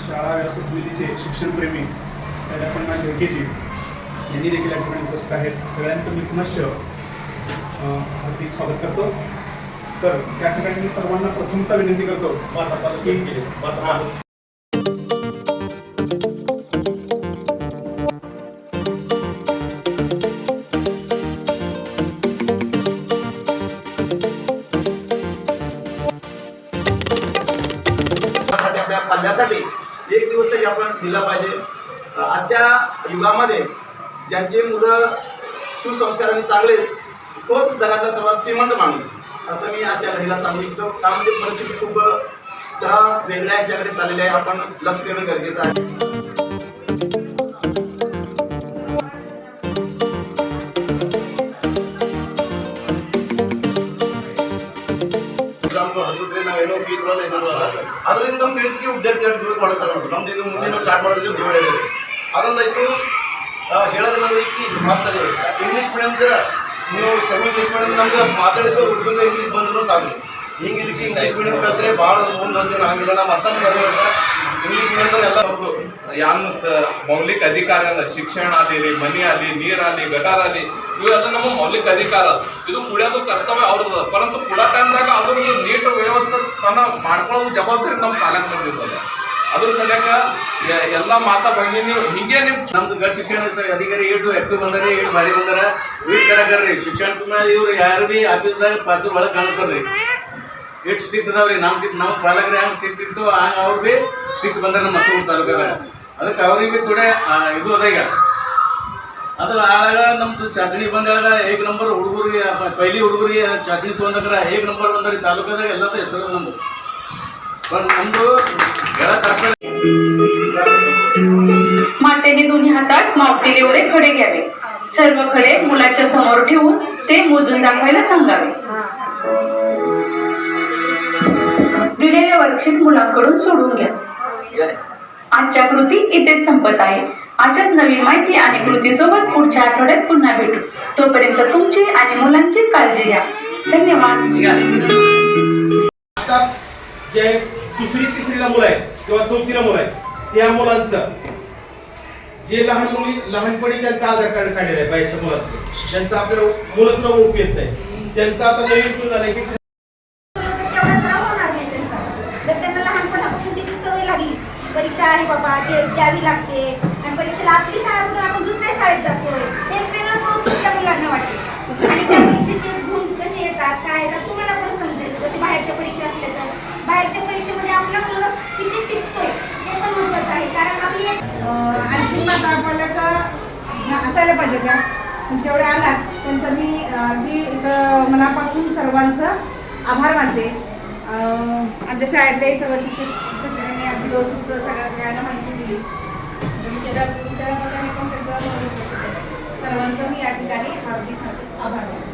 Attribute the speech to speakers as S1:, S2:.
S1: शाळा व्यवस्था समितीचे शिक्षणप्रेमी सैलापण्णा शेळकेजी यांनी देखील या ठिकाणी उपस्थित आहेत. सगळ्यांचं मी पुनश्च हार्दिक स्वागत करतो. तर त्या ठिकाणी मी सर्वांना प्रथमतः विनंती करतो की
S2: आपल्या पाल्यासाठी एक दिवस तरी आपण दिला पाहिजे. आजच्या युगामध्ये ज्यांचे मुलं सुसंस्काराने चांगले तोच जगातला सर्वात श्रीमंत माणूस असं मी आजच्या घडीला सांगू इच्छितो. त्यामध्ये परिस्थिती खूप जरा वेगळ्या ह्याच्याकडे चाललेली आहे. आपण लक्ष देणं गरजेचं आहे. ಅದರಿಂದ ನಮ್ಮ ತಿಳಿದಿಗೆ ವಿದ್ಯಾರ್ಥಿಗಳು ದೂರ ಮಾಡ್ತಾರೆ. ನಮ್ದು ಇದು ಮುಂದಿನ ಸ್ಟಾರ್ಟ್ ಮಾಡೋದು ನೀವು ಹೇಳಿದ್ರಿ ಅದರಿಂದ ಇದು ಹೇಳೋದೇನಾದ್ರೆ ಮಾಡ್ತದೆ ಇಂಗ್ಲೀಷ್ ಮೀಡಿಯಂ ಜರ ನೀವು ಸೆಮಿ ಇಂಗ್ಲೀಷ್ ಮೀಡಿಯಂ ನಮ್ಗೆ ಮಾತಾಡಿದ್ರೆ ಹುಡುಗರಿಗೆ ಇಂಗ್ಲೀಷ್ ಬಂದರೂ ಸಾಕು. ಹಿಂಗೆ ಇದಕ್ಕೆ ಇಂಗ್ಲೀಷ್ ಮೀಡಿಯಂ ಕಲ್ತ್ರೆ ಭಾಳ ಮುಂದೆ ಹೋಗ್ತೀವಿ. ಹಂಗಿಲ್ಲ ನಮ್ಮ ಮತ್ತೊಂದು ಮದುವೆ ಇಂಗ್ಲೀಷ್ ಮೀಡಿಯಂದಲ್ಲಿ ಎಲ್ಲ ಅವ್ರದ್ದು
S3: ಯಾನು ಮೌಲಿಕ ಅಧಿಕಾರ ಅಲ್ಲ. ಶಿಕ್ಷಣ ಆಗಲಿ, ಮನೆ ಆಗಲಿ, ನೀರಾಗಲಿ, ಗಟಾರ ಆಗಲಿ, ಇವೆಲ್ಲ ನಮ್ಮ ಮೌಲಿಕ ಅಧಿಕಾರ. ಇದು ಕುಡಿಯೋದು ಕರ್ತವ್ಯ ಅವ್ರದ್ದು. ಪರಂತು ಕುಡೋ ಟೈಮ್ದಾಗ ಅದ್ರದ್ದು ನೀಟ್ ವ್ಯವಸ್ಥೆ ತನ್ನ ಮಾಡ್ಕೊಳ್ಳೋದು ಜವಾಬ್ದಾರಿ ನಮ್ಮ ಕಾಲಕ್ಕೆ ಬಂದಿರ್ತದೆ. ಅದ್ರ ಸಲಕ ಎಲ್ಲ ಮಾತಾ ಬಗ್ಗೆ ನೀವು ಹಿಂಗೆ
S4: ನಮ್ದು ಗಟ್ ಶಿಕ್ಷಣ ಅಧಿಕಾರಿ ಏಟು ಎಕ್ಟು ಬಂದರೆ ಏಟು ಬಾರಿ ಬಂದಾರ ವೀಟ್ ಕಡಕರ್ರಿ ಶಿಕ್ಷಣದ ಮೇಲೆ ಇವ್ರು ಯಾರು ಭೀ ಆಫೀಸ್ದಾಗ ಪಾಚು ಒಳಗೆ ಕಾಣಿಸ್ಬಾರ್ರಿ. ಎಷ್ಟು ಸ್ಟ್ರಿಕ್ಟ್ ಅದಾವ್ರಿ. ನಮ್ಮ ಪಾಲಕರು ಹೆಂಗೆ ಸ್ಟ್ರಿಕ್ಟ್ ಇತ್ತು ಹಂಗೆ ಅವ್ರು ಭೀ ಸ್ಟ್ರಿಕ್ಟ್ ಬಂದಾರೆ ನಮ್ಮ ಮಕ್ಕಳು ತಾಲೂಕಾಗ. ಅದಕ್ಕೆ ಅವ್ರಿಗೆ ಭೀ ಥೋಡೆ ಇದು ಅದ. ಈಗ ಅದು ಆಗ ನಮ್ದು ಚಾಚಣಿ ಬಂದಾಗ ಏಕ್ ನಂಬರ್ ಹುಡುಗರಿಗೆ ಪೈಲಿ ಹುಡುಗರಿಗೆ ಚಾಚಣಿ ತೊಗೊಂಡಾಗ ಏಕ್ ನಂಬರ್ ಬಂದ್ರಿ ತಾಲೂಕಾದಾಗ ಎಲ್ಲದ ಹೆಸರು ನಮ್ದು. ನಮ್ದು
S5: मातेने दोन्ही हातात मापतील एवढे खडे घ्यावे. सर्व खडे मुलाच्या समोर ठेवून ते मोजून दाखवायला सांगावे. दिलेल्या वर्कशीट मुलांकडून सोडून घ्या. आजच्या कृती इथेच संपत आहे. अशाच नवीन माहिती आणि कृतीसोबत पुढच्या आठवड्यात पुन्हा भेटू. तोपर्यंत तुमची आणि मुलांची काळजी घ्या. धन्यवाद.
S6: जे दुसरी तिसरीला मुलं आहेत किंवा चौथीला मुलं आहेत त्या मुलांचं जे लहान मुली लहानपणी त्यांचं आधार कार्ड काढलेलं आहे बाहेरच्या मुलांचं त्यांचं आपल्याला मुलंच न ओळखू येत नाही. त्यांचं आता नवीन सुरू झालं की
S7: त्यांना लहानपणापासून त्याची सवय लागली. परीक्षा आहे बाबा ते द्यावी लागते आणि परीक्षेला आपली शाळा सोडून आपण दुसऱ्या शाळेत जातोय हे एक वेगळं कौतुक त्या मुलांना वाटते. आणि त्या परीक्षेचे गुण कसे येतात काय येतात तुम्हाला पण समजेल. जसे बाहेरच्या परीक्षा असल्या तर बाहेरच्या परीक्षेमध्ये आपला मुलं किती टिकतोय हे पण महत्त्वाचं आहे. कारण आपली एक
S8: आणखी माता पालक असायला पाहिजे त्या तेवढ्या आलात त्यांचं मी अगदी मनापासून सर्वांचं आभार मानते. आमच्या शाळेतले सर्व शिक्षक सगळ्यांनी अगदी व्यवस्थित सगळ्यांना माहिती दिली. त्या प्रकारे पण त्यांचं सर्वांचं मी या ठिकाणी हार्दिक आभार मानते.